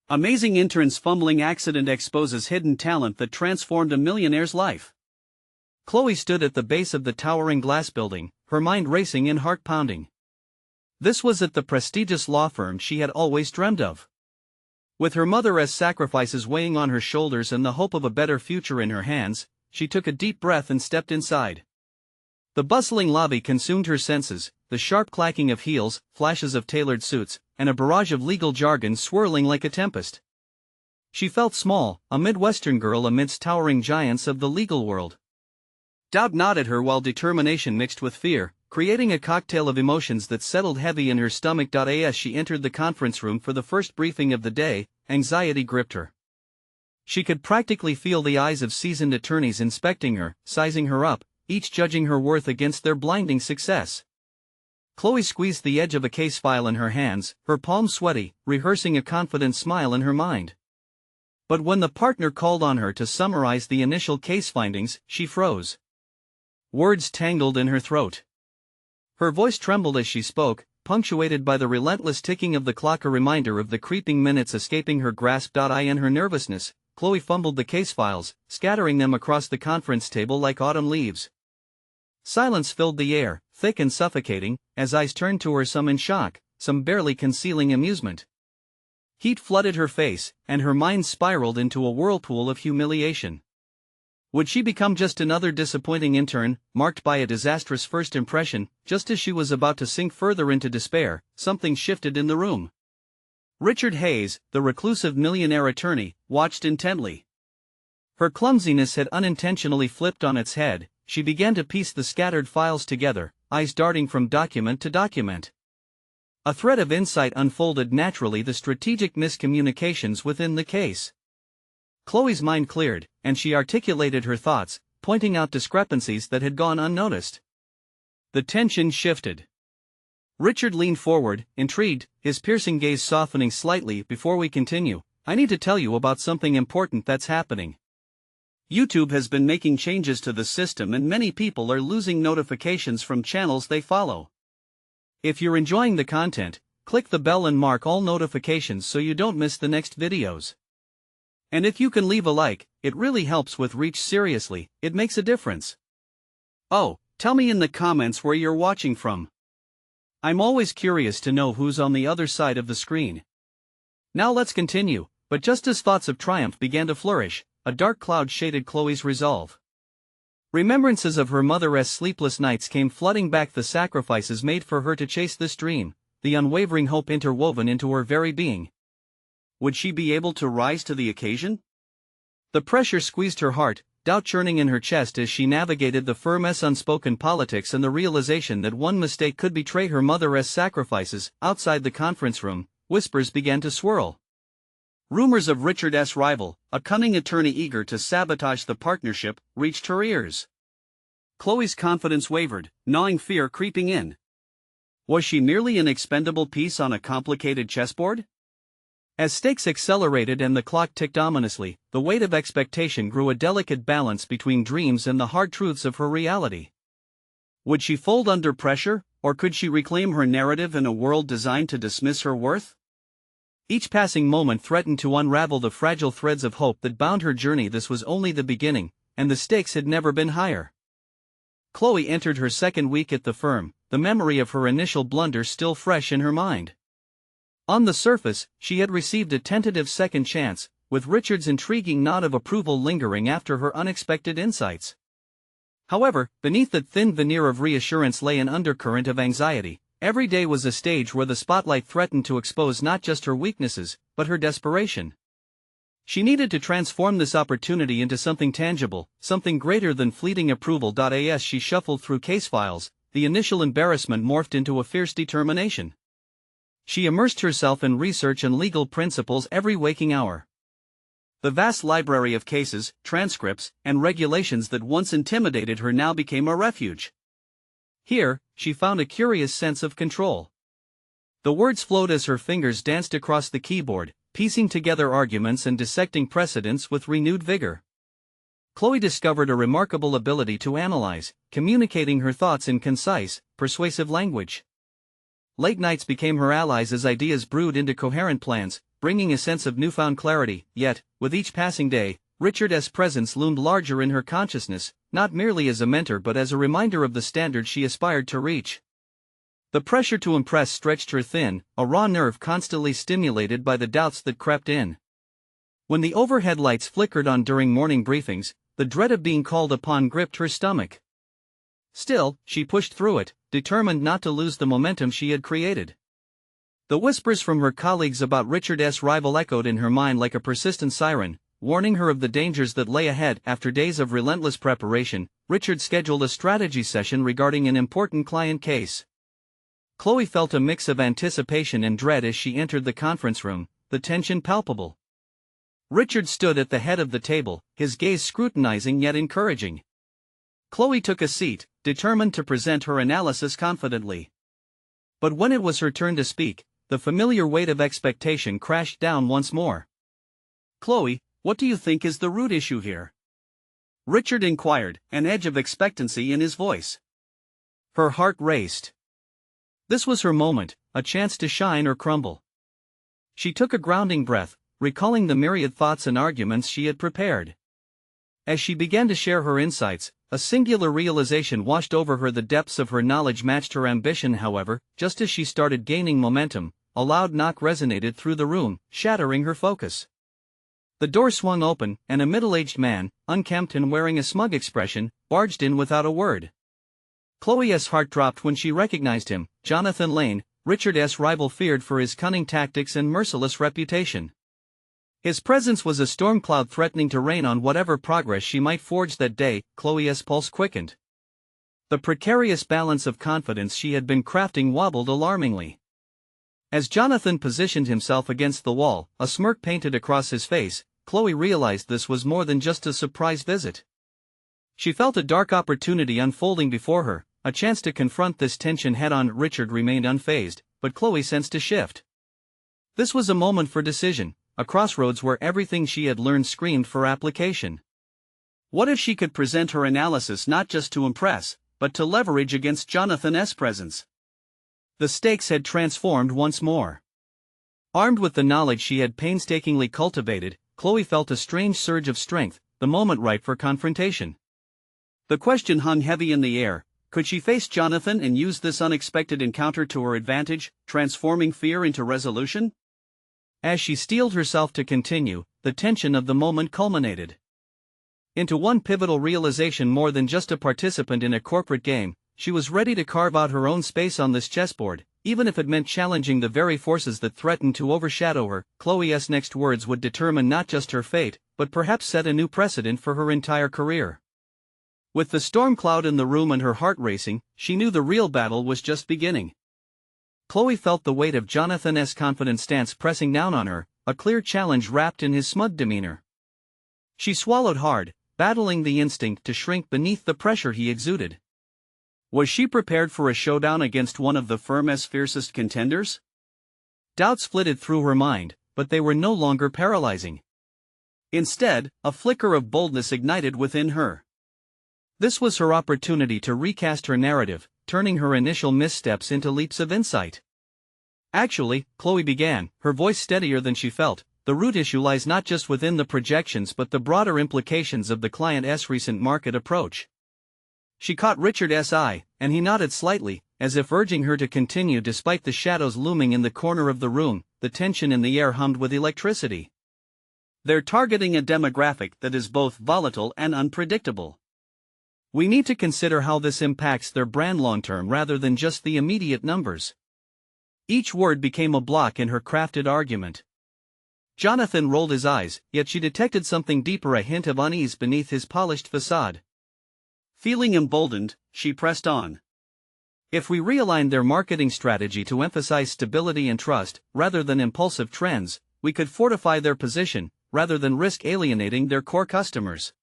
Amazing Intern'S Fumbling Accident exposes hidden talent that transformed a millionaire's life. Chloe stood at the base of the towering glass building, her mind racing and heart pounding. This was at the prestigious law firm she had always dreamed of. With her mother's sacrifices weighing on her shoulders and the hope of a better future in her hands, she took a deep breath and stepped inside. The bustling lobby consumed her senses, the sharp clacking of heels, flashes of tailored suits, and a barrage of legal jargon swirling like a tempest. She felt small, a Midwestern girl amidst towering giants of the legal world. Doubt gnawed at her while determination mixed with fear, creating a cocktail of emotions that settled heavy in her stomach. As she entered the conference room for the first briefing of the day, anxiety gripped her. She could practically feel the eyes of seasoned attorneys inspecting her, sizing her up, each judging her worth against their blinding success. Chloe squeezed the edge of a case file in her hands, her palms sweaty, rehearsing a confident smile in her mind. But when the partner called on her to summarize the initial case findings, she froze. Words tangled in her throat. Her voice trembled as she spoke, punctuated by the relentless ticking of the clock, a reminder of the creeping minutes escaping her grasp. In her nervousness, Chloe fumbled the case files, scattering them across the conference table like autumn leaves. Silence filled the air, thick and suffocating, as eyes turned to her, some in shock, some barely concealing amusement. Heat flooded her face, and her mind spiraled into a whirlpool of humiliation. Would she become just another disappointing intern, marked by a disastrous first impression? Just as she was about to sink further into despair, something shifted in the room. Richard Hayes, the reclusive millionaire attorney, watched intently. Her clumsiness had unintentionally flipped on its head. She began to piece the scattered files together, eyes darting from document to document. A thread of insight unfolded naturally: the strategic miscommunications within the case. Chloe's mind cleared, and she articulated her thoughts, pointing out discrepancies that had gone unnoticed. The tension shifted. Richard leaned forward, intrigued, his piercing gaze softening slightly. Before we continue, I need to tell you about something important that's happening. YouTube has been making changes to the system, and many people are losing notifications from channels they follow. If you're enjoying the content, click the bell and mark all notifications so you don't miss the next videos. And if you can leave a like, it really helps with reach. Seriously, it makes a difference. Oh, tell me in the comments where you're watching from. I'm always curious to know who's on the other side of the screen. Now let's continue. But just as thoughts of triumph began to flourish, a dark cloud shaded Chloe's resolve. Remembrances of her mother's sleepless nights came flooding back, the sacrifices made for her to chase this dream, the unwavering hope interwoven into her very being. Would she be able to rise to the occasion? The pressure squeezed her heart, doubt churning in her chest as she navigated the firm's unspoken politics and the realization that one mistake could betray her mother's sacrifices. Outside the conference room, whispers began to swirl. Rumors of Richard's rival, a cunning attorney eager to sabotage the partnership, reached her ears. Chloe's confidence wavered, gnawing fear creeping in. Was she merely an expendable piece on a complicated chessboard? As stakes accelerated and the clock ticked ominously, the weight of expectation grew, a delicate balance between dreams and the hard truths of her reality. Would she fold under pressure, or could she reclaim her narrative in a world designed to dismiss her worth? Each passing moment threatened to unravel the fragile threads of hope that bound her journey. This was only the beginning, and the stakes had never been higher. Chloe entered her second week at the firm, the memory of her initial blunder still fresh in her mind. On the surface, she had received a tentative second chance, with Richard's intriguing nod of approval lingering after her unexpected insights. However, beneath that thin veneer of reassurance lay an undercurrent of anxiety. Every day was a stage where the spotlight threatened to expose not just her weaknesses, but her desperation. She needed to transform this opportunity into something tangible, something greater than fleeting approval. As she shuffled through case files, the initial embarrassment morphed into a fierce determination. She immersed herself in research and legal principles every waking hour. The vast library of cases, transcripts, and regulations that once intimidated her now became a refuge. Here, she found a curious sense of control. The words flowed as her fingers danced across the keyboard, piecing together arguments and dissecting precedents with renewed vigor. Chloe discovered a remarkable ability to analyze, communicating her thoughts in concise, persuasive language. Late nights became her allies as ideas brewed into coherent plans, bringing a sense of newfound clarity. Yet, with each passing day, Richard's presence loomed larger in her consciousness, not merely as a mentor but as a reminder of the standard she aspired to reach. The pressure to impress stretched her thin, a raw nerve constantly stimulated by the doubts that crept in. When the overhead lights flickered on during morning briefings, the dread of being called upon gripped her stomach. Still, she pushed through it, determined not to lose the momentum she had created. The whispers from her colleagues about Richard's rival echoed in her mind like a persistent siren, warning her of the dangers that lay ahead. After days of relentless preparation, Richard scheduled a strategy session regarding an important client case. Chloe felt a mix of anticipation and dread as she entered the conference room, the tension palpable. Richard stood at the head of the table, his gaze scrutinizing yet encouraging. Chloe took a seat, determined to present her analysis confidently. But when it was her turn to speak, the familiar weight of expectation crashed down once more. "Chloe, what do you think is the root issue here?" Richard inquired, an edge of expectancy in his voice. Her heart raced. This was her moment, a chance to shine or crumble. She took a grounding breath, recalling the myriad thoughts and arguments she had prepared. As she began to share her insights, a singular realization washed over her. The depths of her knowledge matched her ambition. However, just as she started gaining momentum, a loud knock resonated through the room, shattering her focus. The door swung open, and a middle-aged man, unkempt and wearing a smug expression, barged in without a word. Chloe's heart dropped when she recognized him, Jonathan Lane, Richard's rival feared for his cunning tactics and merciless reputation. His presence was a storm cloud threatening to rain on whatever progress she might forge that day. Chloe's pulse quickened. The precarious balance of confidence she had been crafting wobbled alarmingly. As Jonathan positioned himself against the wall, a smirk painted across his face, Chloe realized this was more than just a surprise visit. She felt a dark opportunity unfolding before her, a chance to confront this tension head-on. Richard remained unfazed, but Chloe sensed a shift. This was a moment for decision, a crossroads where everything she had learned screamed for application. What if she could present her analysis not just to impress, but to leverage against Jonathan's presence? The stakes had transformed once more. Armed with the knowledge she had painstakingly cultivated, Chloe felt a strange surge of strength, the moment ripe for confrontation. The question hung heavy in the air: could she face Jonathan and use this unexpected encounter to her advantage, transforming fear into resolution? As she steeled herself to continue, the tension of the moment culminated into one pivotal realization: more than just a participant in a corporate game, she was ready to carve out her own space on this chessboard, even if it meant challenging the very forces that threatened to overshadow her. Chloe's next words would determine not just her fate, but perhaps set a new precedent for her entire career. With the storm cloud in the room and her heart racing, she knew the real battle was just beginning. Chloe felt the weight of Jonathan's confident stance pressing down on her, a clear challenge wrapped in his smug demeanor. She swallowed hard, battling the instinct to shrink beneath the pressure he exuded. Was she prepared for a showdown against one of the firm's fiercest contenders? Doubts flitted through her mind, but they were no longer paralyzing. Instead, a flicker of boldness ignited within her. This was her opportunity to recast her narrative, turning her initial missteps into leaps of insight. "Actually," Chloe began, her voice steadier than she felt, "the root issue lies not just within the projections but the broader implications of the client's recent market approach." She caught Richard's eye, and he nodded slightly, as if urging her to continue despite the shadows looming in the corner of the room. The tension in the air hummed with electricity. "They're targeting a demographic that is both volatile and unpredictable. We need to consider how this impacts their brand long-term rather than just the immediate numbers." Each word became a block in her crafted argument. Jonathan rolled his eyes, yet she detected something deeper, a hint of unease beneath his polished facade. Feeling emboldened, she pressed on. "If we realigned their marketing strategy to emphasize stability and trust, rather than impulsive trends, we could fortify their position, rather than risk alienating their core customers."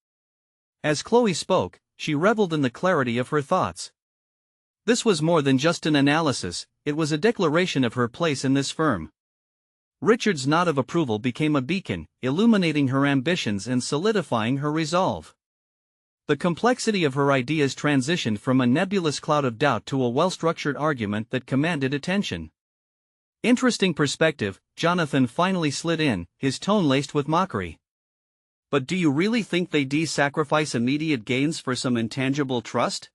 As Chloe spoke, she reveled in the clarity of her thoughts. This was more than just an analysis, it was a declaration of her place in this firm. Richard's nod of approval became a beacon, illuminating her ambitions and solidifying her resolve. The complexity of her ideas transitioned from a nebulous cloud of doubt to a well-structured argument that commanded attention. Interesting perspective, Jonathan finally slid in, his tone laced with mockery. But do you really think they'd sacrifice immediate gains for some intangible trust?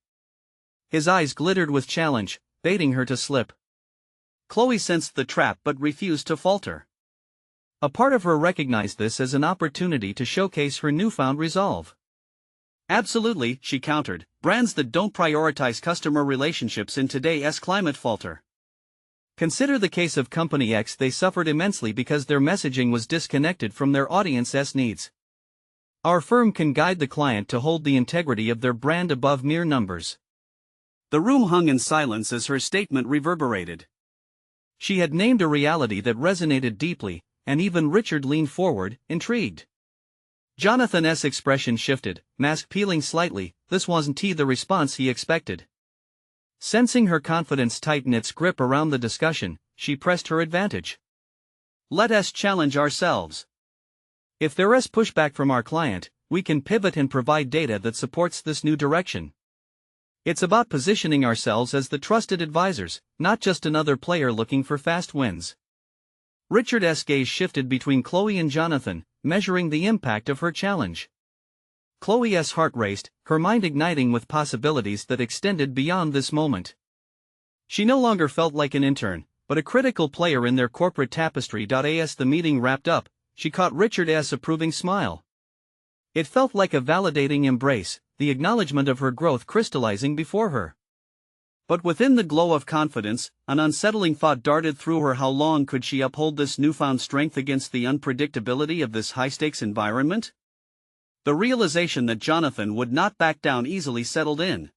His eyes glittered with challenge, baiting her to slip. Chloe sensed the trap but refused to falter. A part of her recognized this as an opportunity to showcase her newfound resolve. Absolutely, she countered, brands that don't prioritize customer relationships in today's climate falter. Consider the case of Company X. They suffered immensely because their messaging was disconnected from their audience's needs. Our firm can guide the client to hold the integrity of their brand above mere numbers. The room hung in silence as her statement reverberated. She had named a reality that resonated deeply, and even Richard leaned forward, intrigued. Jonathan's expression shifted, mask peeling slightly. This wasn't the response he expected. Sensing her confidence tighten its grip around the discussion, she pressed her advantage. Let us challenge ourselves. If there is pushback from our client, we can pivot and provide data that supports this new direction. It's about positioning ourselves as the trusted advisors, not just another player looking for fast wins. Richard's gaze shifted between Chloe and Jonathan, measuring the impact of her challenge. Chloe's heart raced, her mind igniting with possibilities that extended beyond this moment. She no longer felt like an intern, but a critical player in their corporate tapestry. As the meeting wrapped up, she caught Richard's approving smile. It felt like a validating embrace, the acknowledgement of her growth crystallizing before her. But within the glow of confidence, an unsettling thought darted through her. How long could she uphold this newfound strength against the unpredictability of this high-stakes environment? The realization that Jonathan would not back down easily settled in.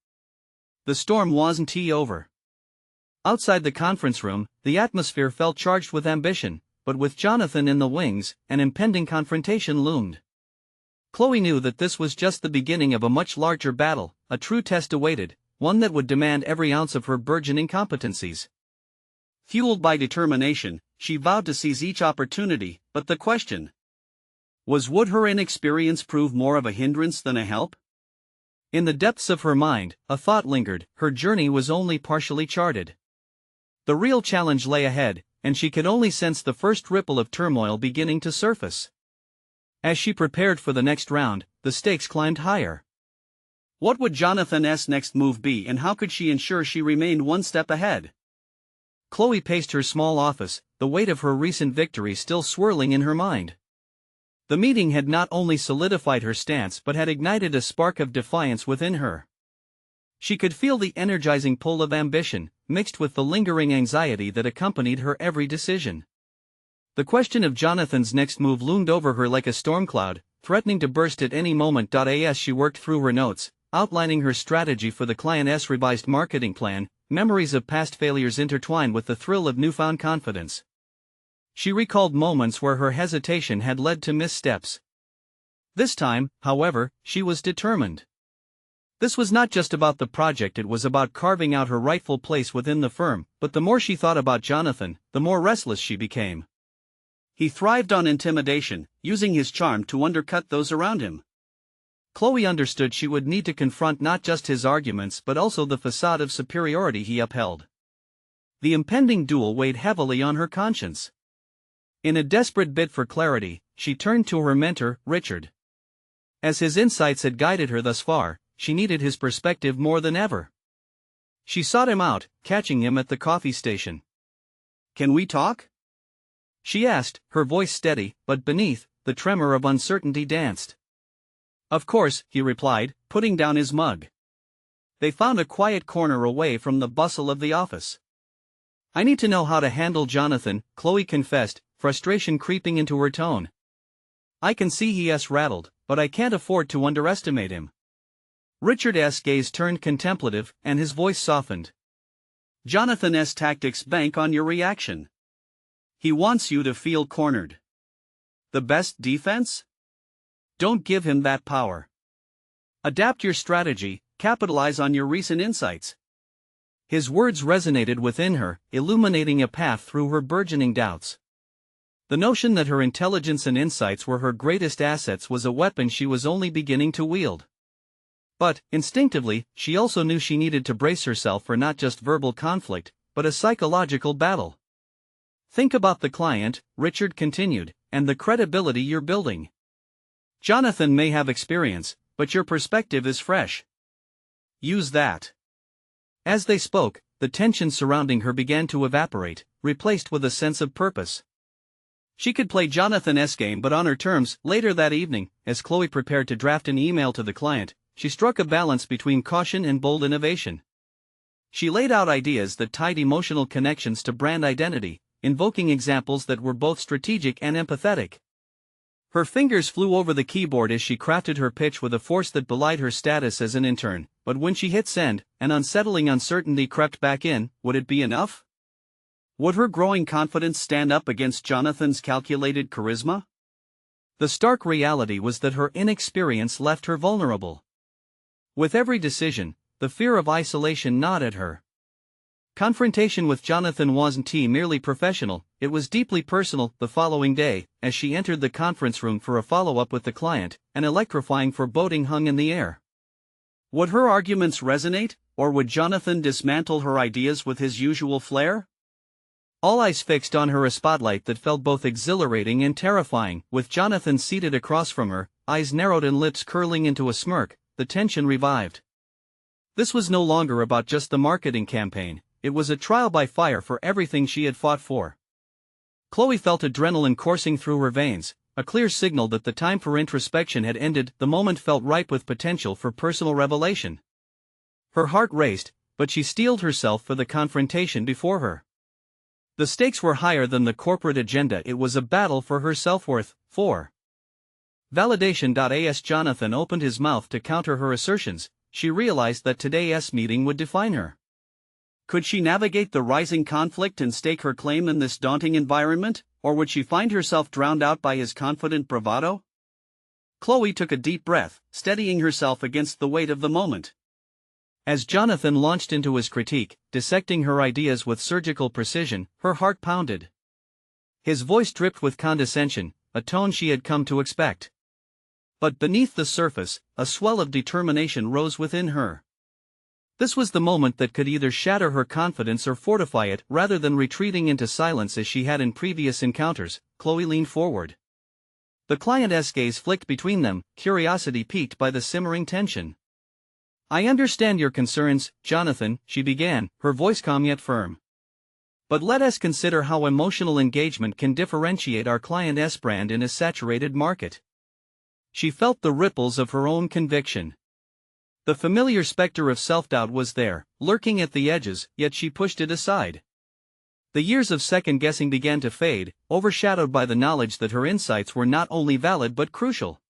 The storm wasn't over. Outside the conference room, the atmosphere felt charged with ambition, but with Jonathan in the wings, an impending confrontation loomed. Chloe knew that this was just the beginning of a much larger battle, a true test awaited, one that would demand every ounce of her burgeoning competencies. Fueled by determination, she vowed to seize each opportunity, but the question was, would her inexperience prove more of a hindrance than a help? In the depths of her mind, a thought lingered. Her journey was only partially charted. The real challenge lay ahead, and she could only sense the first ripple of turmoil beginning to surface. As she prepared for the next round, the stakes climbed higher. What would Jonathan's next move be, and how could she ensure she remained one step ahead? Chloe paced her small office, the weight of her recent victory still swirling in her mind. The meeting had not only solidified her stance but had ignited a spark of defiance within her. She could feel the energizing pull of ambition, mixed with the lingering anxiety that accompanied her every decision. The question of Jonathan's next move loomed over her like a storm cloud, threatening to burst at any moment. As she worked through her notes, outlining her strategy for the client's revised marketing plan, memories of past failures intertwined with the thrill of newfound confidence. She recalled moments where her hesitation had led to missteps. This time, however, she was determined. This was not just about the project, it was about carving out her rightful place within the firm. But the more she thought about Jonathan, the more restless she became. He thrived on intimidation, using his charm to undercut those around him. Chloe understood she would need to confront not just his arguments but also the facade of superiority he upheld. The impending duel weighed heavily on her conscience. In a desperate bid for clarity, she turned to her mentor, Richard. As his insights had guided her thus far, she needed his perspective more than ever. She sought him out, catching him at the coffee station. "Can we talk?" she asked, her voice steady, but beneath, the tremor of uncertainty danced. "Of course," he replied, putting down his mug. They found a quiet corner away from the bustle of the office. "I need to know how to handle Jonathan," Chloe confessed, frustration creeping into her tone. "I can see he's rattled, but I can't afford to underestimate him." Richard's gaze turned contemplative, and his voice softened. "Jonathan's tactics bank on your reaction. He wants you to feel cornered. The best defense? Don't give him that power. Adapt your strategy, capitalize on your recent insights." His words resonated within her, illuminating a path through her burgeoning doubts. The notion that her intelligence and insights were her greatest assets was a weapon she was only beginning to wield. But, instinctively, she also knew she needed to brace herself for not just verbal conflict, but a psychological battle. Think about the client, Richard continued, and the credibility you're building. Jonathan may have experience, but your perspective is fresh. Use that. As they spoke, the tension surrounding her began to evaporate, replaced with a sense of purpose. She could play Jonathan's game but on her terms. Later that evening, as Chloe prepared to draft an email to the client, she struck a balance between caution and bold innovation. She laid out ideas that tied emotional connections to brand identity, invoking examples that were both strategic and empathetic. Her fingers flew over the keyboard as she crafted her pitch with a force that belied her status as an intern, but when she hit send, an unsettling uncertainty crept back in. Would it be enough? Would her growing confidence stand up against Jonathan's calculated charisma? The stark reality was that her inexperience left her vulnerable. With every decision, the fear of isolation gnawed at her. Confrontation with Jonathan wasn't merely professional, it was deeply personal. The following day, as she entered the conference room for a follow-up with the client, an electrifying foreboding hung in the air. Would her arguments resonate, or would Jonathan dismantle her ideas with his usual flair? All eyes fixed on her, a spotlight that felt both exhilarating and terrifying. With Jonathan seated across from her, eyes narrowed and lips curling into a smirk, the tension revived. This was no longer about just the marketing campaign, it was a trial by fire for everything she had fought for. Chloe felt adrenaline coursing through her veins, a clear signal that the time for introspection had ended. The moment felt ripe with potential for personal revelation. Her heart raced, but she steeled herself for the confrontation before her. The stakes were higher than the corporate agenda, it was a battle for her self-worth. 4. Validation. As Jonathan opened his mouth to counter her assertions, she realized that today's meeting would define her. Could she navigate the rising conflict and stake her claim in this daunting environment, or would she find herself drowned out by his confident bravado? Chloe took a deep breath, steadying herself against the weight of the moment. As Jonathan launched into his critique, dissecting her ideas with surgical precision, her heart pounded. His voice dripped with condescension, a tone she had come to expect. But beneath the surface, a swell of determination rose within her. This was the moment that could either shatter her confidence or fortify it. Rather than retreating into silence as she had in previous encounters, Chloe leaned forward. The client's gaze flicked between them, curiosity piqued by the simmering tension. "I understand your concerns, Jonathan," she began, her voice calm yet firm. "But let us consider how emotional engagement can differentiate our client's brand in a saturated market." She felt the ripples of her own conviction. The familiar specter of self-doubt was there, lurking at the edges, yet she pushed it aside. The years of second-guessing began to fade, overshadowed by the knowledge that her insights were not only valid but crucial.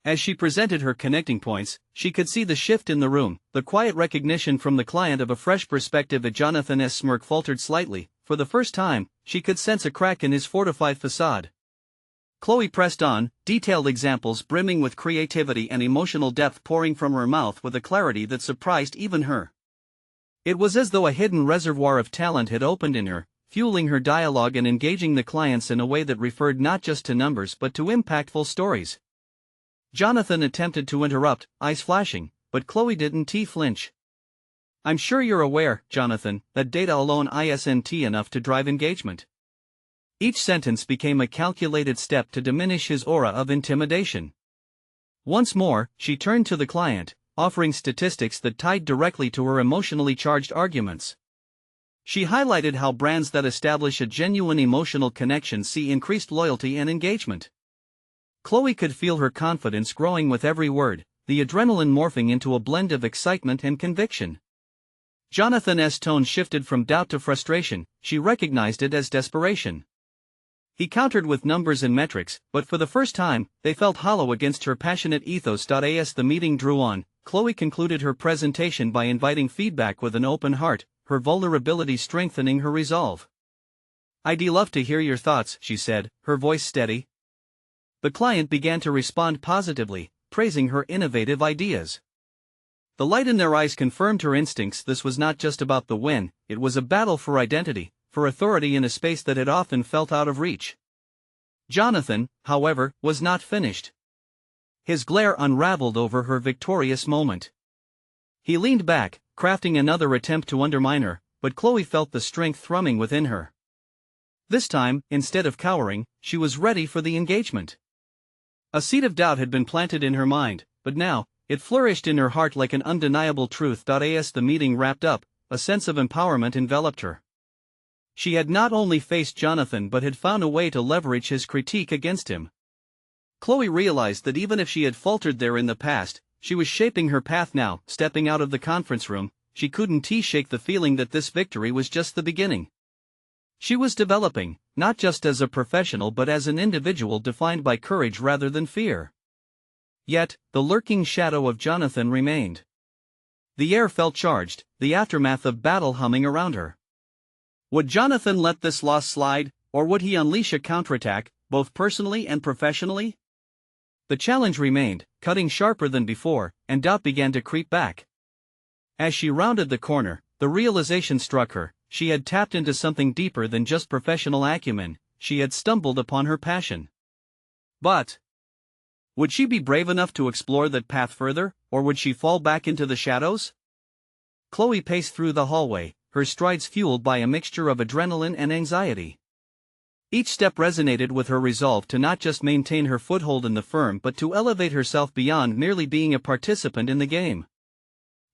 As she presented her connecting points, she could see the shift in the room, the quiet recognition from the client of a fresh perspective. Jonathan's smirk faltered slightly. For the first time, she could sense a crack in his fortified facade. Chloe pressed on, detailed examples brimming with creativity and emotional depth pouring from her mouth with a clarity that surprised even her. It was as though a hidden reservoir of talent had opened in her, fueling her dialogue and engaging the clients in a way that referred not just to numbers but to impactful stories. Jonathan attempted to interrupt, eyes flashing, but Chloe didn't flinch. "I'm sure you're aware, Jonathan, that data alone isn't enough to drive engagement." Each sentence became a calculated step to diminish his aura of intimidation. Once more, she turned to the client, offering statistics that tied directly to her emotionally charged arguments. She highlighted how brands that establish a genuine emotional connection see increased loyalty and engagement. Chloe could feel her confidence growing with every word, the adrenaline morphing into a blend of excitement and conviction. Jonathan's tone shifted from doubt to frustration, she recognized it as desperation. He countered with numbers and metrics, but for the first time, they felt hollow against her passionate ethos. As the meeting drew on, Chloe concluded her presentation by inviting feedback with an open heart, her vulnerability strengthening her resolve. "I'd love to hear your thoughts," she said, her voice steady. The client began to respond positively, praising her innovative ideas. The light in their eyes confirmed her instincts. This was not just about the win, it was a battle for identity, for authority in a space that had often felt out of reach. Jonathan, however, was not finished. His glare unraveled over her victorious moment. He leaned back, crafting another attempt to undermine her, but Chloe felt the strength thrumming within her. This time, instead of cowering, she was ready for the engagement. A seed of doubt had been planted in her mind, but now, it flourished in her heart like an undeniable truth. As the meeting wrapped up, a sense of empowerment enveloped her. She had not only faced Jonathan but had found a way to leverage his critique against him. Chloe realized that even if she had faltered there in the past, she was shaping her path now. Stepping out of the conference room, she couldn't shake the feeling that this victory was just the beginning. She was developing, not just as a professional but as an individual defined by courage rather than fear. Yet, the lurking shadow of Jonathan remained. The air felt charged, the aftermath of battle humming around her. Would Jonathan let this loss slide, or would he unleash a counterattack, both personally and professionally? The challenge remained, cutting sharper than before, and doubt began to creep back. As she rounded the corner, the realization struck her: she had tapped into something deeper than just professional acumen. She had stumbled upon her passion. But would she be brave enough to explore that path further, or would she fall back into the shadows? Chloe paced through the hallway, her strides fueled by a mixture of adrenaline and anxiety. Each step resonated with her resolve to not just maintain her foothold in the firm but to elevate herself beyond merely being a participant in the game.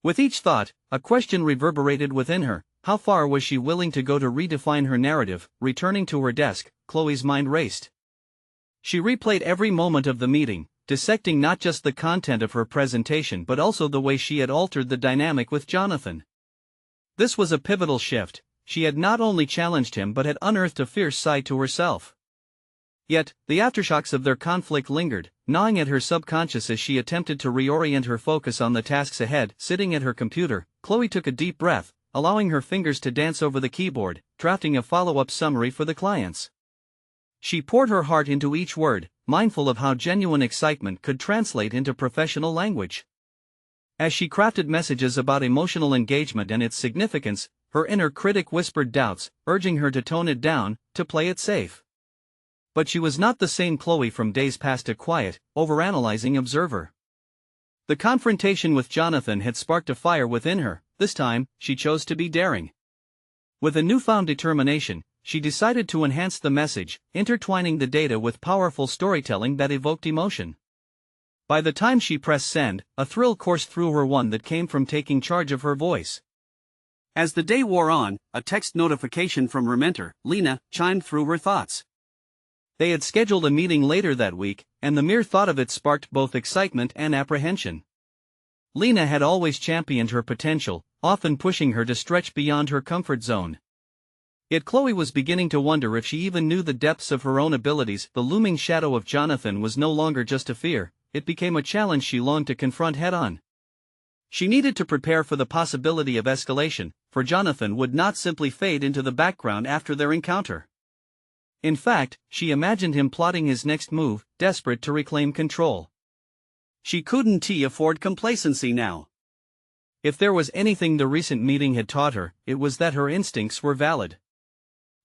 With each thought, a question reverberated within her: how far was she willing to go to redefine her narrative? Returning to her desk, Chloe's mind raced. She replayed every moment of the meeting, dissecting not just the content of her presentation but also the way she had altered the dynamic with Jonathan. This was a pivotal shift. She had not only challenged him but had unearthed a fierce side to herself. Yet, the aftershocks of their conflict lingered, gnawing at her subconscious as she attempted to reorient her focus on the tasks ahead. Sitting at her computer, Chloe took a deep breath, allowing her fingers to dance over the keyboard, drafting a follow-up summary for the clients. She poured her heart into each word, mindful of how genuine excitement could translate into professional language. As she crafted messages about emotional engagement and its significance, her inner critic whispered doubts, urging her to tone it down, to play it safe. But she was not the same Chloe from days past, a quiet, overanalyzing observer. The confrontation with Jonathan had sparked a fire within her. This time, she chose to be daring. With a newfound determination, she decided to enhance the message, intertwining the data with powerful storytelling that evoked emotion. By the time she pressed send, a thrill coursed through her, one that came from taking charge of her voice. As the day wore on, a text notification from her mentor, Lena, chimed through her thoughts. They had scheduled a meeting later that week, and the mere thought of it sparked both excitement and apprehension. Lena had always championed her potential, often pushing her to stretch beyond her comfort zone. Yet Chloe was beginning to wonder if she even knew the depths of her own abilities. The looming shadow of Jonathan was no longer just a fear, it became a challenge she longed to confront head-on. She needed to prepare for the possibility of escalation, for Jonathan would not simply fade into the background after their encounter. In fact, she imagined him plotting his next move, desperate to reclaim control. She couldn't afford complacency now. If there was anything the recent meeting had taught her, it was that her instincts were valid.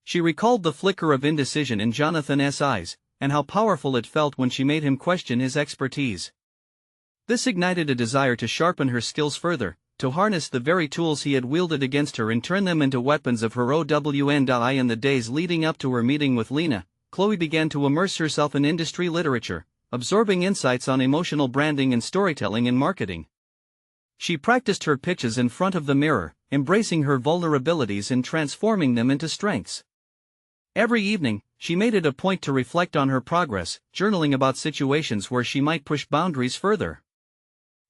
She recalled the flicker of indecision in Jonathan's eyes, and how powerful it felt when she made him question his expertise. This ignited a desire to sharpen her skills further, to harness the very tools he had wielded against her and turn them into weapons of her own. In the days leading up to her meeting with Lena, Chloe began to immerse herself in industry literature, absorbing insights on emotional branding and storytelling in marketing. She practiced her pitches in front of the mirror, embracing her vulnerabilities and transforming them into strengths. Every evening, she made it a point to reflect on her progress, journaling about situations where she might push boundaries further.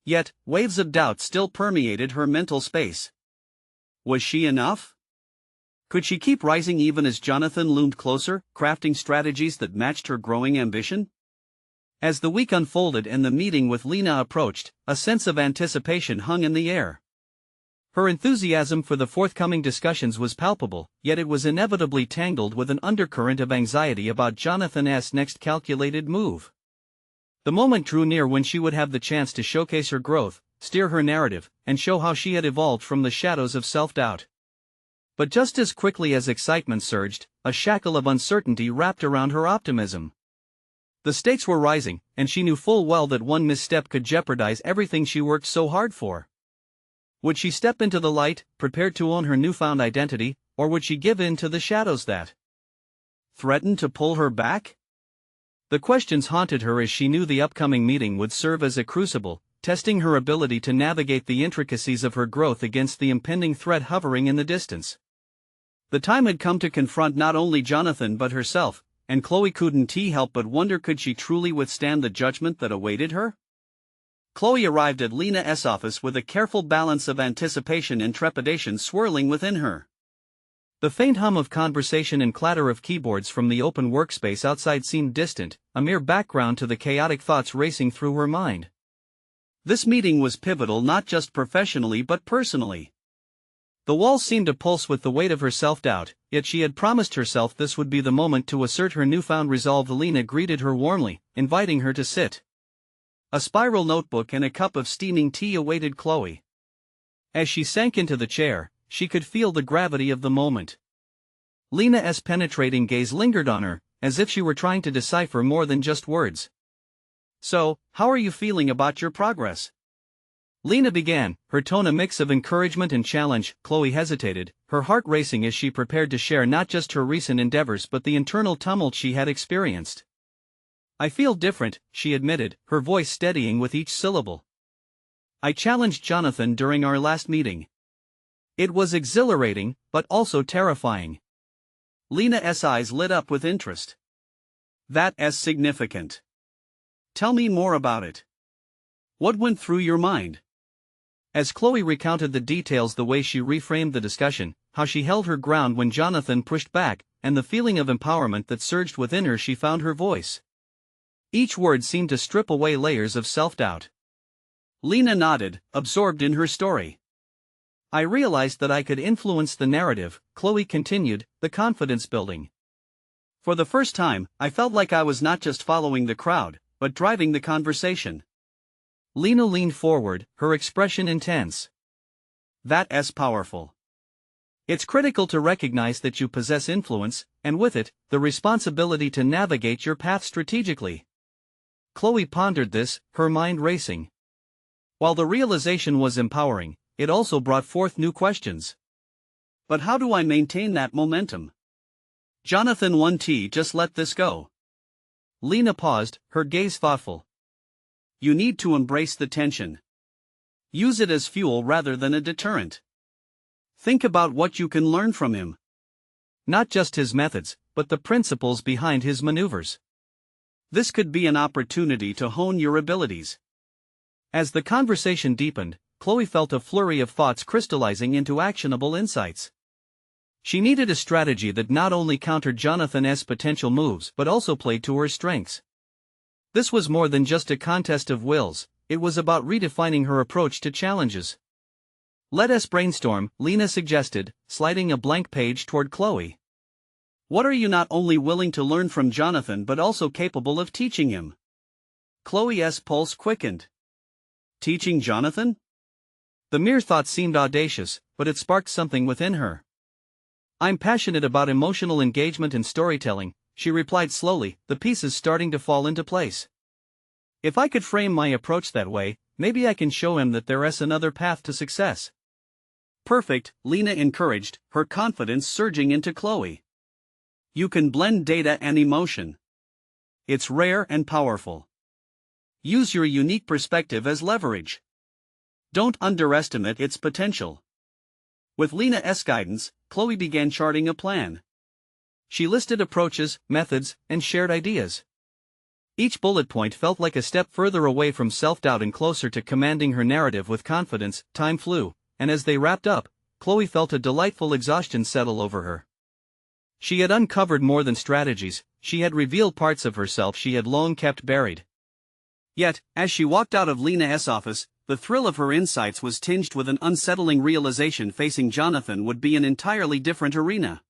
Yet, waves of doubt still permeated her mental space. Was she enough? Could she keep rising even as Jonathan loomed closer, crafting strategies that matched her growing ambition? As the week unfolded and the meeting with Lena approached, a sense of anticipation hung in the air. Her enthusiasm for the forthcoming discussions was palpable, yet it was inevitably tangled with an undercurrent of anxiety about Jonathan's next calculated move. The moment drew near when she would have the chance to showcase her growth, steer her narrative, and show how she had evolved from the shadows of self-doubt. But just as quickly as excitement surged, a shackle of uncertainty wrapped around her optimism. The stakes were rising, and she knew full well that one misstep could jeopardize everything she worked so hard for. Would she step into the light, prepared to own her newfound identity, or would she give in to the shadows that Threaten to pull her back? The questions haunted her as she knew the upcoming meeting would serve as a crucible, testing her ability to navigate the intricacies of her growth against the impending threat hovering in the distance. The time had come to confront not only Jonathan but herself, and Chloe couldn't help but wonder, could she truly withstand the judgment that awaited her? Chloe arrived at Lena's office with a careful balance of anticipation and trepidation swirling within her. The faint hum of conversation and clatter of keyboards from the open workspace outside seemed distant, a mere background to the chaotic thoughts racing through her mind. This meeting was pivotal not just professionally but personally. The walls seemed to pulse with the weight of her self-doubt, yet she had promised herself this would be the moment to assert her newfound resolve. Lena greeted her warmly, inviting her to sit. A spiral notebook and a cup of steaming tea awaited Chloe. As she sank into the chair, she could feel the gravity of the moment. Lena's penetrating gaze lingered on her, as if she were trying to decipher more than just words. "So, how are you feeling about your progress?" Lena began, her tone a mix of encouragement and challenge. Chloe hesitated, her heart racing as she prepared to share not just her recent endeavors but the internal tumult she had experienced. "I feel different," she admitted, her voice steadying with each syllable. "I challenged Jonathan during our last meeting. It was exhilarating, but also terrifying." Lena's eyes lit up with interest. "That's significant. Tell me more about it. What went through your mind?" As Chloe recounted the details, the way she reframed the discussion, how she held her ground when Jonathan pushed back, and the feeling of empowerment that surged within her, she found her voice. Each word seemed to strip away layers of self-doubt. Lena nodded, absorbed in her story. "I realized that I could influence the narrative," Chloe continued, "the confidence building. For the first time, I felt like I was not just following the crowd, but driving the conversation." Lena leaned forward, her expression intense. "That's powerful. It's critical to recognize that you possess influence, and with it, the responsibility to navigate your path strategically." Chloe pondered this, her mind racing. While the realization was empowering, it also brought forth new questions. But how do I maintain that momentum? Jonathan won't just let this go. Lena paused, her gaze thoughtful. You need to embrace the tension. Use it as fuel rather than a deterrent. Think about what you can learn from him. Not just his methods, but the principles behind his maneuvers. This could be an opportunity to hone your abilities. As the conversation deepened, Chloe felt a flurry of thoughts crystallizing into actionable insights. She needed a strategy that not only countered Jonathan's potential moves but also played to her strengths. This was more than just a contest of wills, it was about redefining her approach to challenges. "Let us brainstorm," Lena suggested, sliding a blank page toward Chloe. "What are you not only willing to learn from Jonathan but also capable of teaching him?" Chloe's pulse quickened. Teaching Jonathan? The mere thought seemed audacious, but it sparked something within her. "I'm passionate about emotional engagement and storytelling," she replied slowly, the pieces starting to fall into place. "If I could frame my approach that way, maybe I can show him that there's another path to success." "Perfect," Lena encouraged, her confidence surging into Chloe. "You can blend data and emotion. It's rare and powerful. Use your unique perspective as leverage. Don't underestimate its potential." With Lena's guidance, Chloe began charting a plan. She listed approaches, methods, and shared ideas. Each bullet point felt like a step further away from self-doubt and closer to commanding her narrative with confidence. Time flew, and as they wrapped up, Chloe felt a delightful exhaustion settle over her. She had uncovered more than strategies, she had revealed parts of herself she had long kept buried. Yet, as she walked out of Lena's office, the thrill of her insights was tinged with an unsettling realization: facing Jonathan would be an entirely different arena.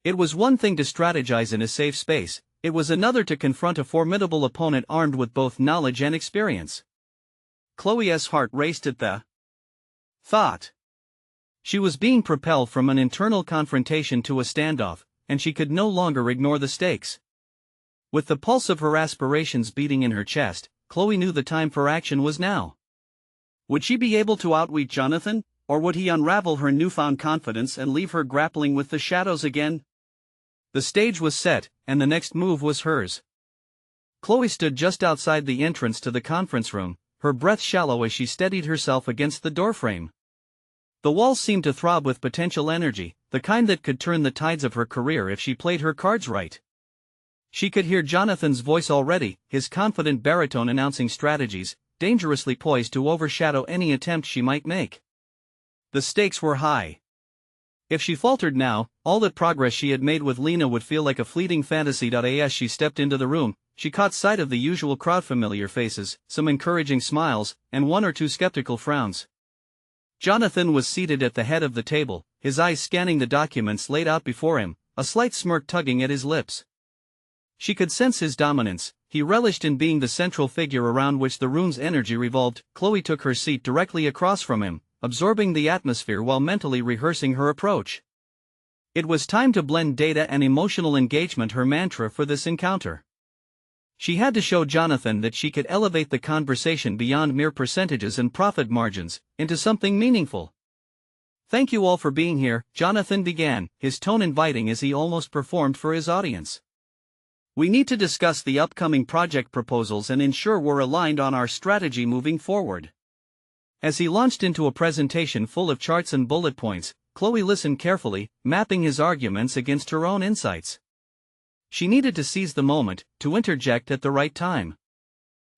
It was one thing to strategize in a safe space, it was another to confront a formidable opponent armed with both knowledge and experience. Chloe's heart raced at the thought. She was being propelled from an internal confrontation to a standoff, and she could no longer ignore the stakes. With the pulse of her aspirations beating in her chest, Chloe knew the time for action was now. Would she be able to outwit Jonathan, or would he unravel her newfound confidence and leave her grappling with the shadows again? The stage was set, and the next move was hers. Chloe stood just outside the entrance to the conference room, her breath shallow as she steadied herself against the doorframe. The walls seemed to throb with potential energy, the kind that could turn the tides of her career if she played her cards right. She could hear Jonathan's voice already, his confident baritone announcing strategies, dangerously poised to overshadow any attempt she might make. The stakes were high. If she faltered now, all that progress she had made with Lena would feel like a fleeting fantasy. As she stepped into the room, she caught sight of the usual crowd, familiar faces, some encouraging smiles, and one or two skeptical frowns. Jonathan was seated at the head of the table, his eyes scanning the documents laid out before him, a slight smirk tugging at his lips. She could sense his dominance. He relished in being the central figure around which the room's energy revolved. Chloe took her seat directly across from him, absorbing the atmosphere while mentally rehearsing her approach. It was time to blend data and emotional engagement, her mantra for this encounter. She had to show Jonathan that she could elevate the conversation beyond mere percentages and profit margins, into something meaningful. "Thank you all for being here," Jonathan began, his tone inviting as he almost performed for his audience. "We need to discuss the upcoming project proposals and ensure we're aligned on our strategy moving forward." As he launched into a presentation full of charts and bullet points, Chloe listened carefully, mapping his arguments against her own insights. She needed to seize the moment, to interject at the right time.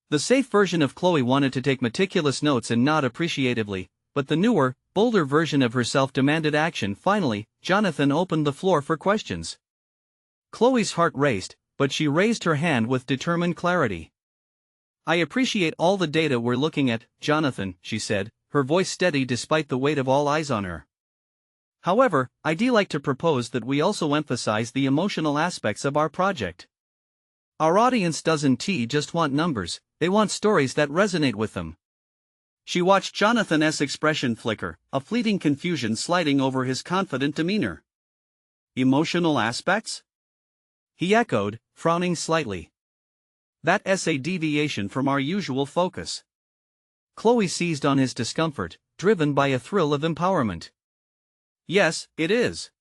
The safe version of Chloe wanted to take meticulous notes and nod appreciatively, but the newer, bolder version of herself demanded action. Finally, Jonathan opened the floor for questions. Chloe's heart raced, but she raised her hand with determined clarity. "I appreciate all the data we're looking at, Jonathan," she said, her voice steady despite the weight of all eyes on her. "However, I'd like to propose that we also emphasize the emotional aspects of our project. Our audience doesn't just want numbers, they want stories that resonate with them." She watched Jonathan's expression flicker, a fleeting confusion sliding over his confident demeanor. "Emotional aspects?" he echoed, frowning slightly. "That's a deviation from our usual focus." Chloe seized on his discomfort, driven by a thrill of empowerment. "Yes, it is.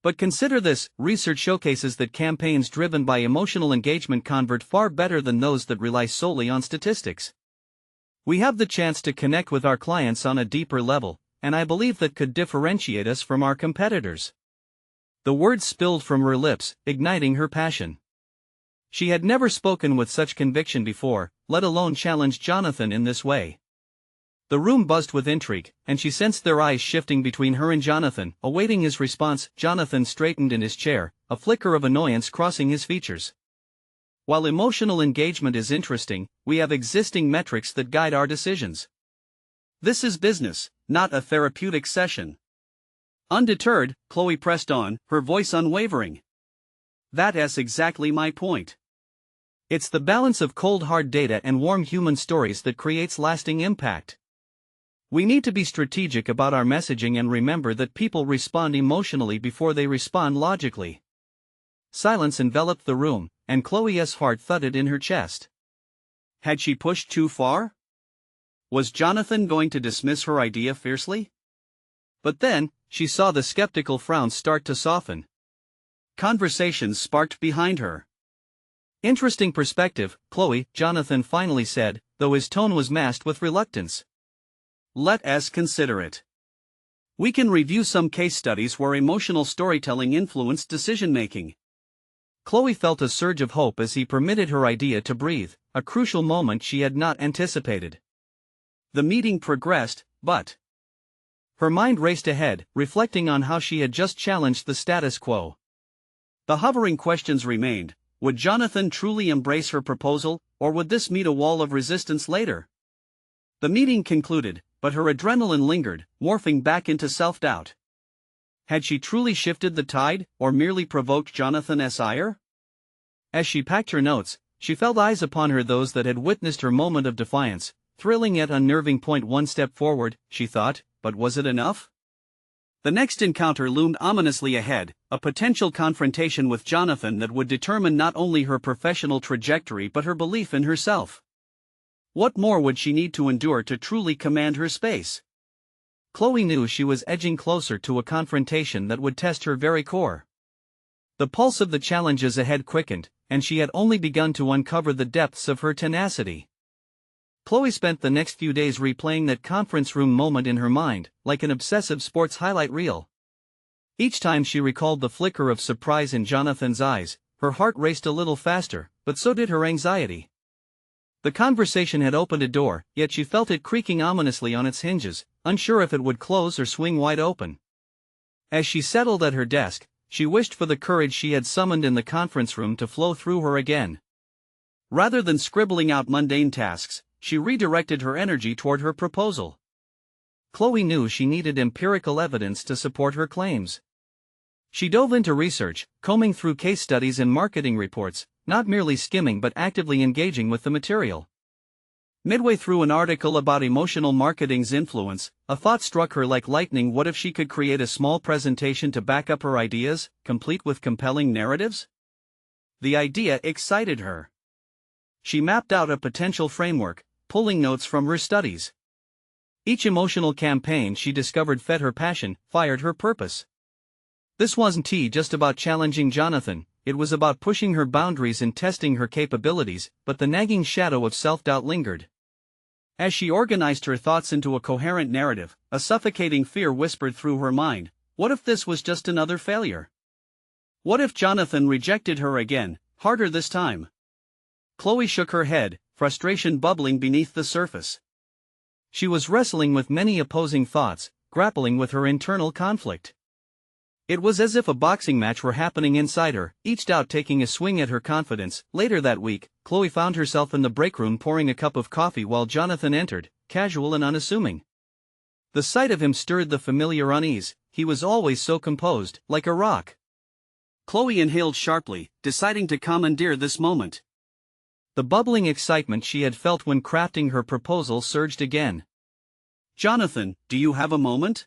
But consider this, research showcases that campaigns driven by emotional engagement convert far better than those that rely solely on statistics. We have the chance to connect with our clients on a deeper level, and I believe that could differentiate us from our competitors." The words spilled from her lips, igniting her passion. She had never spoken with such conviction before, let alone challenged Jonathan in this way. The room buzzed with intrigue, and she sensed their eyes shifting between her and Jonathan, awaiting his response. Jonathan straightened in his chair, a flicker of annoyance crossing his features. "While emotional engagement is interesting, we have existing metrics that guide our decisions. This is business, not a therapeutic session." Undeterred, Chloe pressed on, her voice unwavering. "That's exactly my point. It's the balance of cold hard data and warm human stories that creates lasting impact. We need to be strategic about our messaging and remember that people respond emotionally before they respond logically." Silence enveloped the room, and Chloe's heart thudded in her chest. Had she pushed too far? Was Jonathan going to dismiss her idea fiercely? But then, she saw the skeptical frowns start to soften. Conversations sparked behind her. "Interesting perspective, Chloe," Jonathan finally said, though his tone was masked with reluctance. "Let us consider it. We can review some case studies where emotional storytelling influenced decision-making." Chloe felt a surge of hope as he permitted her idea to breathe, a crucial moment she had not anticipated. The meeting progressed, but her mind raced ahead, reflecting on how she had just challenged the status quo. The hovering questions remained: would Jonathan truly embrace her proposal, or would this meet a wall of resistance later? The meeting concluded, but her adrenaline lingered, morphing back into self-doubt. Had she truly shifted the tide, or merely provoked Jonathan's ire? As she packed her notes, she felt eyes upon her, those that had witnessed her moment of defiance. Thrilling yet unnerving. One step forward, she thought, but was it enough? The next encounter loomed ominously ahead, a potential confrontation with Jonathan that would determine not only her professional trajectory but her belief in herself. What more would she need to endure to truly command her space? Chloe knew she was edging closer to a confrontation that would test her very core. The pulse of the challenges ahead quickened, and she had only begun to uncover the depths of her tenacity. Chloe spent the next few days replaying that conference room moment in her mind, like an obsessive sports highlight reel. Each time she recalled the flicker of surprise in Jonathan's eyes, her heart raced a little faster, but so did her anxiety. The conversation had opened a door, yet she felt it creaking ominously on its hinges, unsure if it would close or swing wide open. As she settled at her desk, she wished for the courage she had summoned in the conference room to flow through her again. Rather than scribbling out mundane tasks, she redirected her energy toward her proposal. Chloe knew she needed empirical evidence to support her claims. She dove into research, combing through case studies and marketing reports, not merely skimming but actively engaging with the material. Midway through an article about emotional marketing's influence, a thought struck her like lightning: what if she could create a small presentation to back up her ideas, complete with compelling narratives? The idea excited her. She mapped out a potential framework, pulling notes from her studies. Each emotional campaign she discovered fed her passion, fired her purpose. This wasn't just about challenging Jonathan, it was about pushing her boundaries and testing her capabilities, but the nagging shadow of self-doubt lingered. As she organized her thoughts into a coherent narrative, a suffocating fear whispered through her mind: what if this was just another failure? What if Jonathan rejected her again, harder this time? Chloe shook her head, frustration bubbling beneath the surface. She was wrestling with many opposing thoughts, grappling with her internal conflict. It was as if a boxing match were happening inside her, each doubt taking a swing at her confidence. Later that week, Chloe found herself in the break room pouring a cup of coffee while Jonathan entered, casual and unassuming. The sight of him stirred the familiar unease. He was always so composed, like a rock. Chloe inhaled sharply, deciding to commandeer this moment. The bubbling excitement she had felt when crafting her proposal surged again. "Jonathan, do you have a moment?"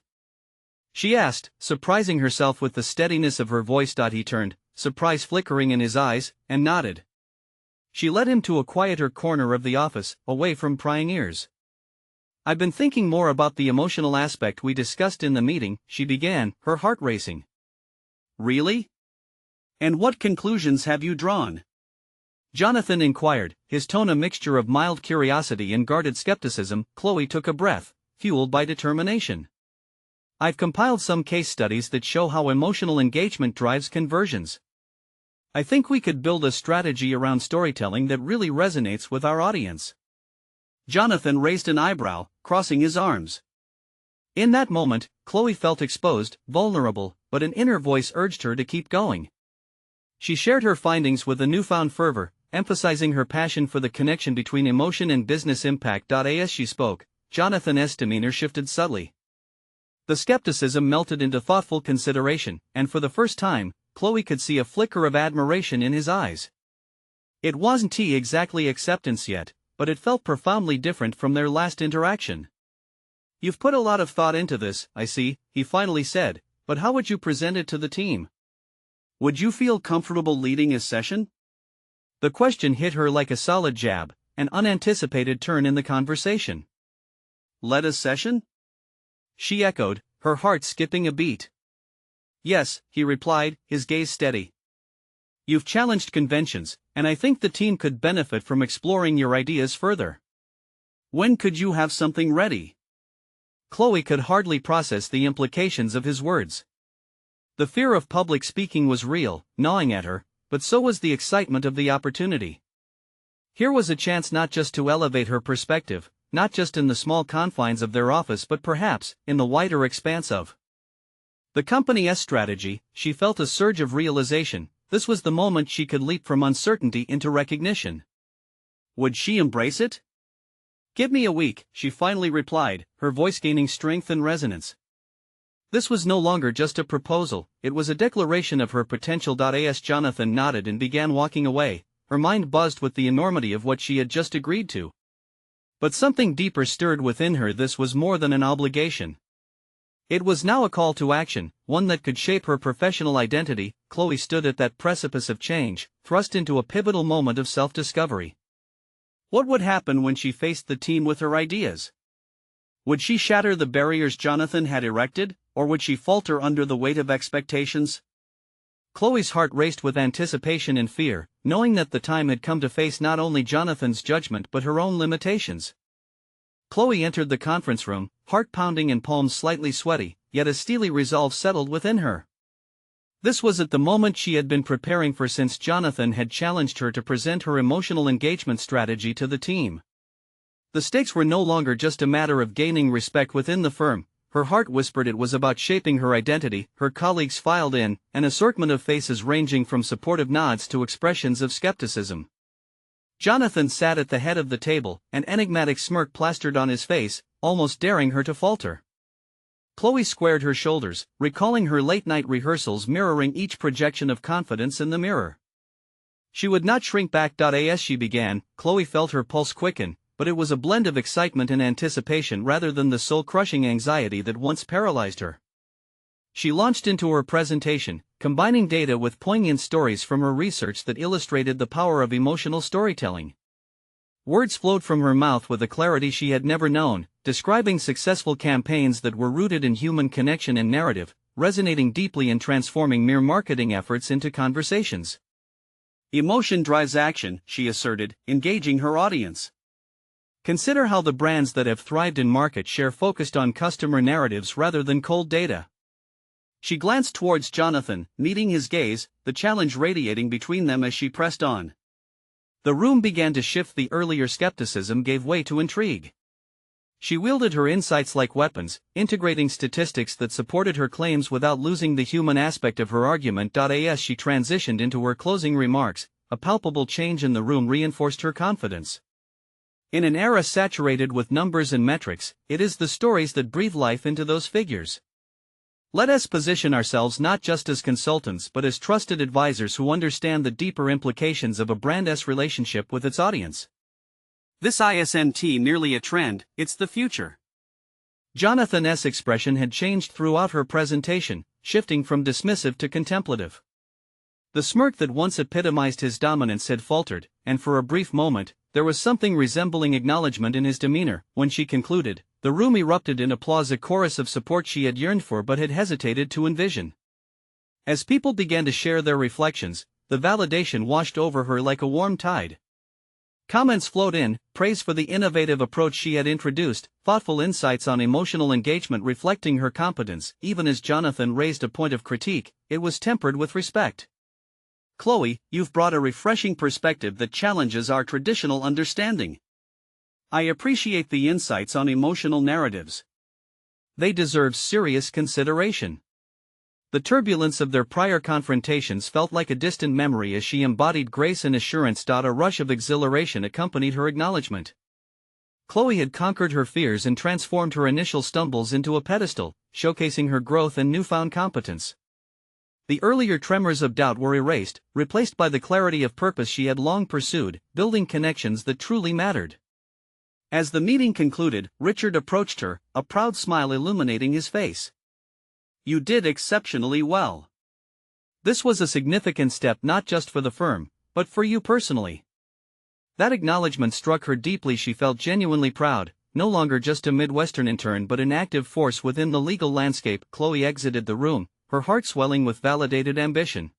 she asked, surprising herself with the steadiness of her voice. He turned, surprise flickering in his eyes, and nodded. She led him to a quieter corner of the office, away from prying ears. "I've been thinking more about the emotional aspect we discussed in the meeting," she began, her heart racing. "Really? And what conclusions have you drawn?" Jonathan inquired, his tone a mixture of mild curiosity and guarded skepticism. Chloe took a breath, fueled by determination. "I've compiled some case studies that show how emotional engagement drives conversions. I think we could build a strategy around storytelling that really resonates with our audience." Jonathan raised an eyebrow, crossing his arms. In that moment, Chloe felt exposed, vulnerable, but an inner voice urged her to keep going. She shared her findings with a newfound fervor, emphasizing her passion for the connection between emotion and business impact. As she spoke, Jonathan's demeanor shifted subtly. The skepticism melted into thoughtful consideration, and for the first time, Chloe could see a flicker of admiration in his eyes. It wasn't exactly acceptance yet, but it felt profoundly different from their last interaction. "You've put a lot of thought into this, I see," he finally said, "but how would you present it to the team? Would you feel comfortable leading a session?" The question hit her like a solid jab, an unanticipated turn in the conversation. "Led a session?" she echoed, her heart skipping a beat. "Yes," he replied, his gaze steady. "You've challenged conventions, and I think the team could benefit from exploring your ideas further. When could you have something ready?" Chloe could hardly process the implications of his words. The fear of public speaking was real, gnawing at her, but so was the excitement of the opportunity. Here was a chance not just to elevate her perspective, not just in the small confines of their office but perhaps in the wider expanse of the company's strategy. She felt a surge of realization. This was the moment she could leap from uncertainty into recognition. Would she embrace it? "Give me a week," she finally replied, her voice gaining strength and resonance. This was no longer just a proposal, it was a declaration of her potential. As Jonathan nodded and began walking away, her mind buzzed with the enormity of what she had just agreed to. But something deeper stirred within her. This was more than an obligation. It was now a call to action, one that could shape her professional identity. Chloe stood at that precipice of change, thrust into a pivotal moment of self-discovery. What would happen when she faced the team with her ideas? Would she shatter the barriers Jonathan had erected, or would she falter under the weight of expectations? Chloe's heart raced with anticipation and fear, knowing that the time had come to face not only Jonathan's judgment but her own limitations. Chloe entered the conference room, heart pounding and palms slightly sweaty, yet a steely resolve settled within her. This was at the moment she had been preparing for since Jonathan had challenged her to present her emotional engagement strategy to the team. The stakes were no longer just a matter of gaining respect within the firm. Her heart whispered it was about shaping her identity. Her colleagues filed in, an assortment of faces ranging from supportive nods to expressions of skepticism. Jonathan sat at the head of the table, an enigmatic smirk plastered on his face, almost daring her to falter. Chloe squared her shoulders, recalling her late-night rehearsals mirroring each projection of confidence in the mirror. She would not shrink back. As she began, Chloe felt her pulse quicken, but it was a blend of excitement and anticipation rather than the soul-crushing anxiety that once paralyzed her. She launched into her presentation, combining data with poignant stories from her research that illustrated the power of emotional storytelling. Words flowed from her mouth with a clarity she had never known, describing successful campaigns that were rooted in human connection and narrative, resonating deeply and transforming mere marketing efforts into conversations. Emotion drives action, she asserted, engaging her audience. Consider how the brands that have thrived in market share focused on customer narratives rather than cold data. She glanced towards Jonathan, meeting his gaze, the challenge radiating between them as she pressed on. The room began to shift. The earlier skepticism gave way to intrigue. She wielded her insights like weapons, integrating statistics that supported her claims without losing the human aspect of her argument. As she transitioned into her closing remarks, a palpable change in the room reinforced her confidence. In an era saturated with numbers and metrics, it is the stories that breathe life into those figures. Let us position ourselves not just as consultants but as trusted advisors who understand the deeper implications of a brand's relationship with its audience. This isn't merely a trend, it's the future. Jonathan's expression had changed throughout her presentation, shifting from dismissive to contemplative. The smirk that once epitomized his dominance had faltered, and for a brief moment, there was something resembling acknowledgement in his demeanor. When she concluded, the room erupted in applause, a chorus of support she had yearned for but had hesitated to envision. As people began to share their reflections, the validation washed over her like a warm tide. Comments flowed in, praise for the innovative approach she had introduced, thoughtful insights on emotional engagement reflecting her competence. Even as Jonathan raised a point of critique, it was tempered with respect. Chloe, you've brought a refreshing perspective that challenges our traditional understanding. I appreciate the insights on emotional narratives. They deserve serious consideration. The turbulence of their prior confrontations felt like a distant memory as she embodied grace and assurance. A rush of exhilaration accompanied her acknowledgement. Chloe had conquered her fears and transformed her initial stumbles into a pedestal, showcasing her growth and newfound competence. The earlier tremors of doubt were erased, replaced by the clarity of purpose she had long pursued, building connections that truly mattered. As the meeting concluded, Richard approached her, a proud smile illuminating his face. You did exceptionally well. This was a significant step not just for the firm, but for you personally. That acknowledgement struck her deeply. She felt genuinely proud, no longer just a Midwestern intern but an active force within the legal landscape. Chloe exited the room, her heart swelling with validated ambition.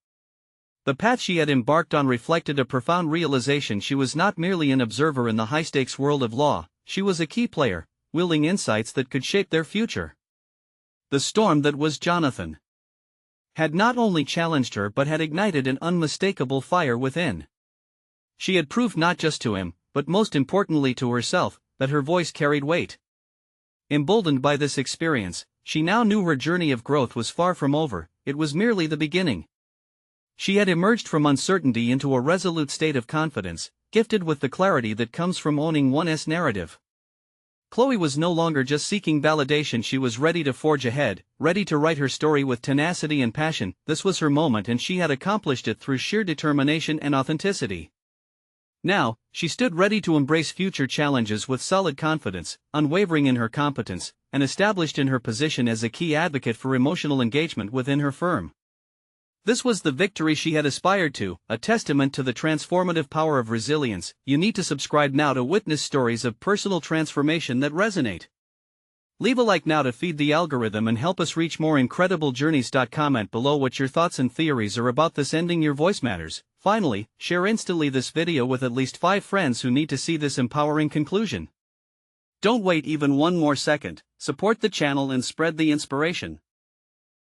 The path she had embarked on reflected a profound realization. She was not merely an observer in the high-stakes world of law, she was a key player, wielding insights that could shape their future. The storm that was Jonathan had not only challenged her but had ignited an unmistakable fire within. She had proved not just to him, but most importantly to herself, that her voice carried weight. Emboldened by this experience, she now knew her journey of growth was far from over, it was merely the beginning. She had emerged from uncertainty into a resolute state of confidence, gifted with the clarity that comes from owning one's narrative. Chloe was no longer just seeking validation, she was ready to forge ahead, ready to write her story with tenacity and passion. This was her moment and she had accomplished it through sheer determination and authenticity. Now, she stood ready to embrace future challenges with solid confidence, unwavering in her competence, and established in her position as a key advocate for emotional engagement within her firm. This was the victory she had aspired to, a testament to the transformative power of resilience. You need to subscribe now to witness stories of personal transformation that resonate. Leave a like now to feed the algorithm and help us reach more incredible journeys. Comment below what your thoughts and theories are about this. Ending your voice matters. Finally, share instantly this video with at least 5 friends who need to see this empowering conclusion. Don't wait even one more second, support the channel and spread the inspiration.